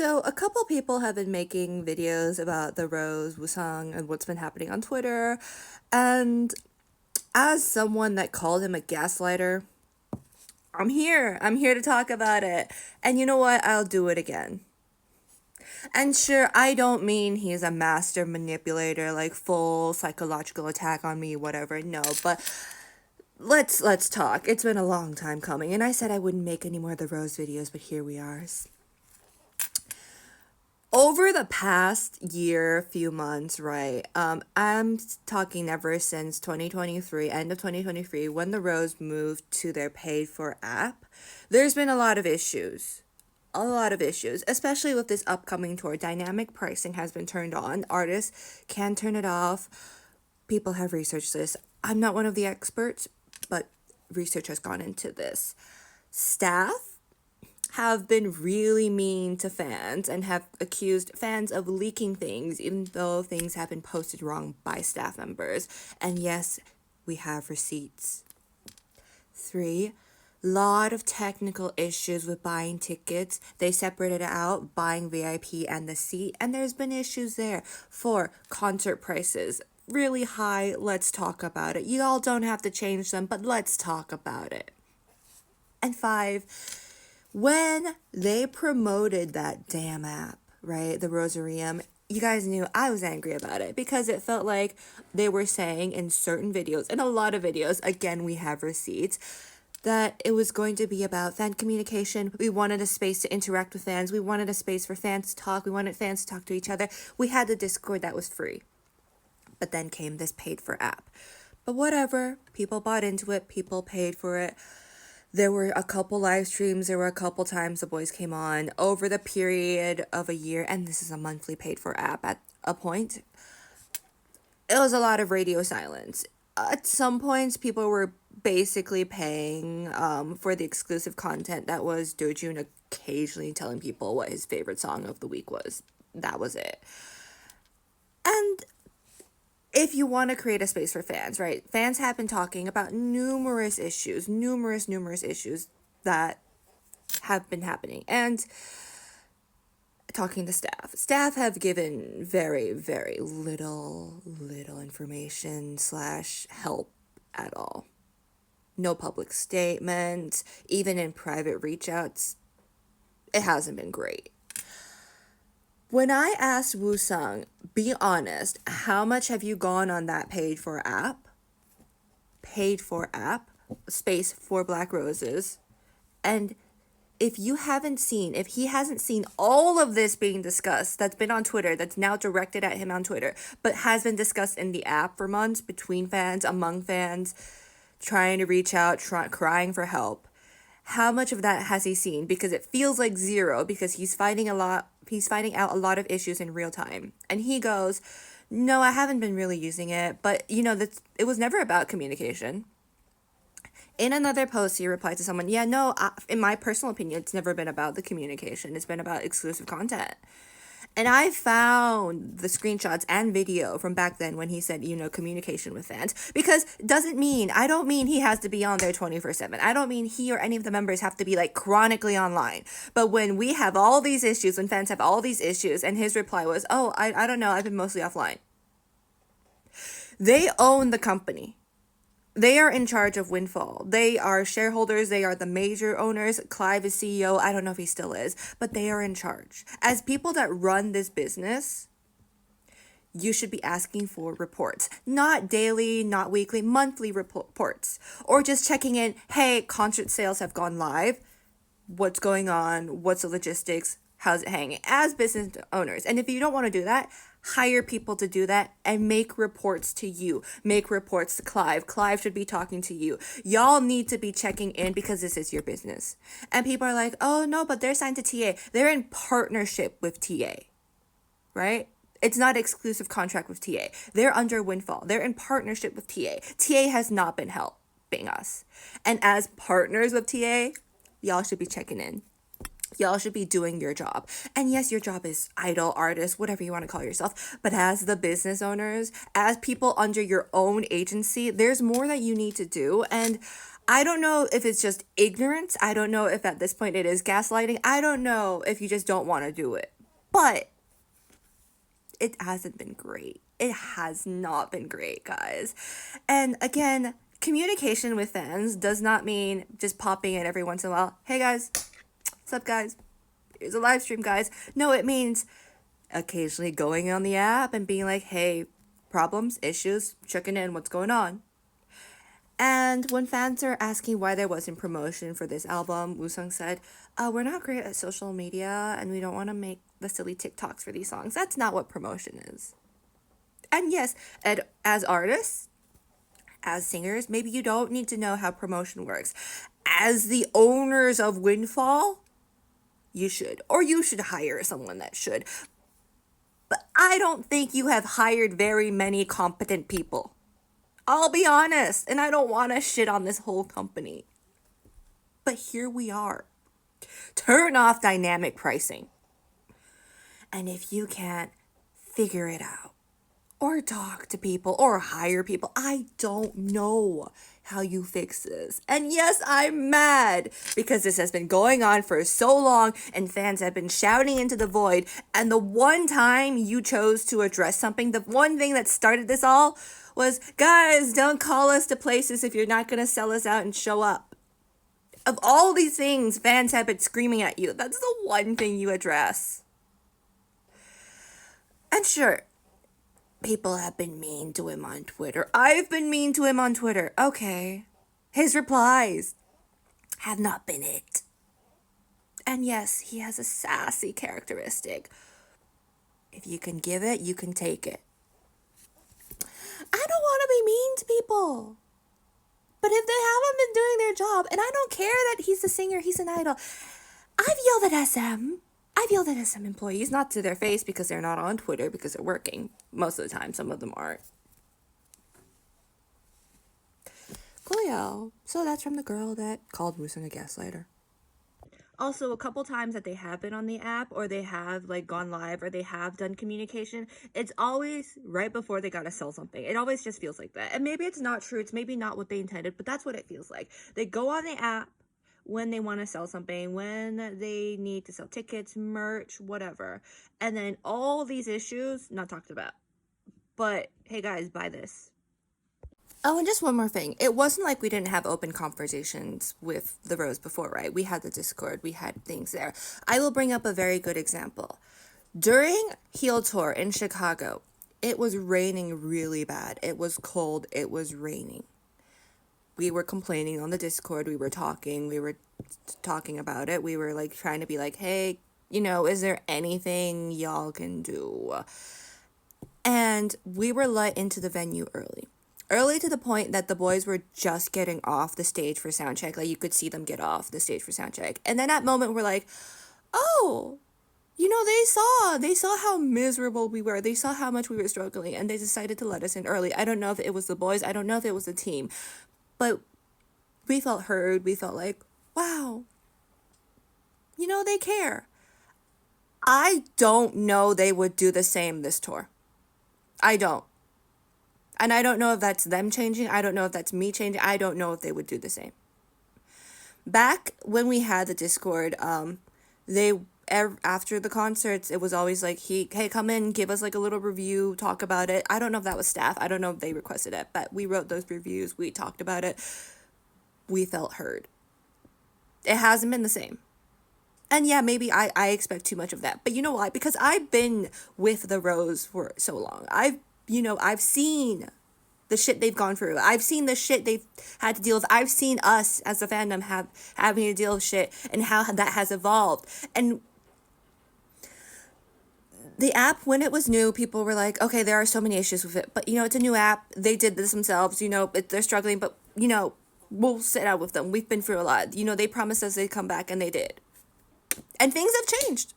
So, a couple people have been making videos about the Rose woosung and what's been happening on Twitter. And as someone that called him a gaslighter, I'm here. I'm here to talk about it. And you know what? I'll do it again. And sure, I don't mean he's a master manipulator, like full psychological attack on me, whatever. No, but let's talk. It's been a long time coming, and I said I wouldn't make any more of the Rose videos, but here we are. Over the past year, few months, right? I'm talking ever since 2023, end of 2023, when the Rose moved to their paid for app. There's been a lot of issues. A lot of issues, especially with this upcoming tour. Dynamic pricing has been turned on. Artists can turn it off. People have researched this. I'm not one of the experts, but research has gone into this. Staff have been really mean to fans and have accused fans of leaking things, even though things have been posted wrong by staff members. And yes, we have receipts. 3, lot of technical issues with buying tickets. They separated out buying VIP and the seat, and there's been issues there. 4, concert prices. Really high. Let's talk about it. You all don't have to change them, but let's talk about it. And 5, when they promoted that damn app, right, the Rosarium, you guys knew I was angry about it because it felt like they were saying in certain videos, and a lot of videos, again, we have receipts, that it was going to be about fan communication. We wanted a space to interact with fans. We wanted a space for fans to talk. We wanted fans to talk to each other. We had the Discord that was free. But then came this paid for app. But whatever, people bought into it. People paid for it. There were a couple live streams. There were a couple times the boys came on over the period of a year. And this is a monthly paid for app at a point. It was a lot of radio silence. At some points, people were basically paying for the exclusive content that was Dojun occasionally telling people what his favorite song of the week was. That was it. And if you want to create a space for fans, right? Fans have been talking about numerous issues that have been happening. And talking to staff have given very, very little information / help at all. No public statements, even in private reach outs. It hasn't been great. When I asked woosung, be honest, how much have you gone on that paid for app, space for Black Roses, and if he hasn't seen all of this being discussed, that's been on Twitter, that's now directed at him on Twitter, but has been discussed in the app for months, between fans, among fans, trying to reach out, crying for help, how much of that has he seen? Because it feels like zero, because he's finding out a lot of issues in real time. And he goes, no, I haven't been really using it, but it was never about communication. In another post, he replied to someone, yeah, no, in my personal opinion, it's never been about the communication. It's been about exclusive content. And I found the screenshots and video from back then when he said, communication with fans. Because I don't mean he has to be on there 24/7. I don't mean he or any of the members have to be like chronically online. But when we have all these issues, when fans have all these issues, and his reply was, oh, I don't know, I've been mostly offline. They own the company. They are in charge of Windfall. They are shareholders. They are the major owners. Clive is CEO. I don't know if he still is, but they are in charge. As people that run this business, you should be asking for reports. Not daily, not weekly, monthly reports. Or just checking in, hey, concert sales have gone live. What's going on? What's the logistics? How's it hanging? As business owners. And if you don't want to do that, hire people to do that and make reports to you. Make reports to Clive. Clive should be talking to you. Y'all need to be checking in because this is your business. And people are like, oh no, but they're signed to TA. They're in partnership with TA, right? It's not exclusive contract with TA. They're under Windfall. They're in partnership with TA. TA has not been helping us. And as partners with TA, y'all should be checking in. Y'all should be doing your job. And yes, your job is idol, artist, whatever you want to call yourself. But as the business owners, as people under your own agency, there's more that you need to do. And I don't know if it's just ignorance. I don't know if at this point it is gaslighting. I don't know if you just don't want to do it. But it hasn't been great. It has not been great, guys. And again, communication with fans does not mean just popping in every once in a while. Hey guys, what's up, guys? Here's a live stream, guys. No, it means occasionally going on the app and being like, hey, problems, issues, checking in, what's going on. And when fans are asking why there wasn't promotion for this album, woosung said, we're not great at social media and we don't want to make the silly TikToks for these songs. That's not what promotion is. And yes, as artists, as singers, maybe you don't need to know how promotion works. As the owners of Windfall, you should. Or you should hire someone that should. But I don't think you have hired very many competent people. I'll be honest, and I don't want to shit on this whole company. But here we are. Turn off dynamic pricing. And if you can't figure it out, or talk to people, or hire people, I don't know how you fix this. And yes, I'm mad because this has been going on for so long and fans have been shouting into the void. And the one time you chose to address something, the one thing that started this all was, guys, don't call us to places if you're not going to sell us out and show up. Of all these things fans have been screaming at you, that's the one thing you address. And sure, people have been mean to him on Twitter. I've been mean to him on Twitter. Okay. His replies have not been it. And yes, he has a sassy characteristic. If you can give it, you can take it. I don't want to be mean to people. But if they haven't been doing their job, and I don't care that he's a singer, he's an idol. I've yelled at SM. I've yelled at SM employees, not to their face because they're not on Twitter because they're working. Most of the time, some of them aren't. Coolio. So that's from the girl that called woosung a gaslighter. Also, a couple times that they have been on the app or they have like gone live or they have done communication, it's always right before they gotta sell something. It always just feels like that. And maybe it's not true. It's maybe not what they intended, but that's what it feels like. They go on the app when they want to sell something, when they need to sell tickets, merch, whatever. And then all these issues, not talked about. But hey guys, buy this. Oh, and just one more thing. It wasn't like we didn't have open conversations with the Rose before, right? We had the Discord, we had things there. I will bring up a very good example. During Heel Tour in Chicago, it was raining really bad. It was cold, it was raining. We were complaining on the Discord, we were talking about it. We were like trying to be like, hey, is there anything y'all can do? And we were let into the venue early. Early to the point that the boys were just getting off the stage for soundcheck. Like you could see them get off the stage for soundcheck. And then at moment we're like, oh, they saw how miserable we were. They saw how much we were struggling and they decided to let us in early. I don't know if it was the boys. I don't know if it was the team. But we felt heard. We felt like, wow, they care. I don't know they would do the same this tour. I don't. And I don't know if that's them changing. I don't know if that's me changing. I don't know if they would do the same. Back when we had the Discord, after the concerts, it was always like, hey, come in, give us like a little review, talk about it. I don't know if that was staff. I don't know if they requested it, but we wrote those reviews. We talked about it. We felt heard. It hasn't been the same. And yeah, maybe I expect too much of that. But you know why? Because I've been with the Rose for so long. I've seen the shit they've gone through. I've seen the shit they've had to deal with. I've seen us as a fandom having to deal with shit and how that has evolved. And the app, when it was new, people were like, okay, there are so many issues with it. But, it's a new app. They did this themselves. They're struggling. But, we'll sit out with them. We've been through a lot. They promised us they'd come back, and they did. And things have changed.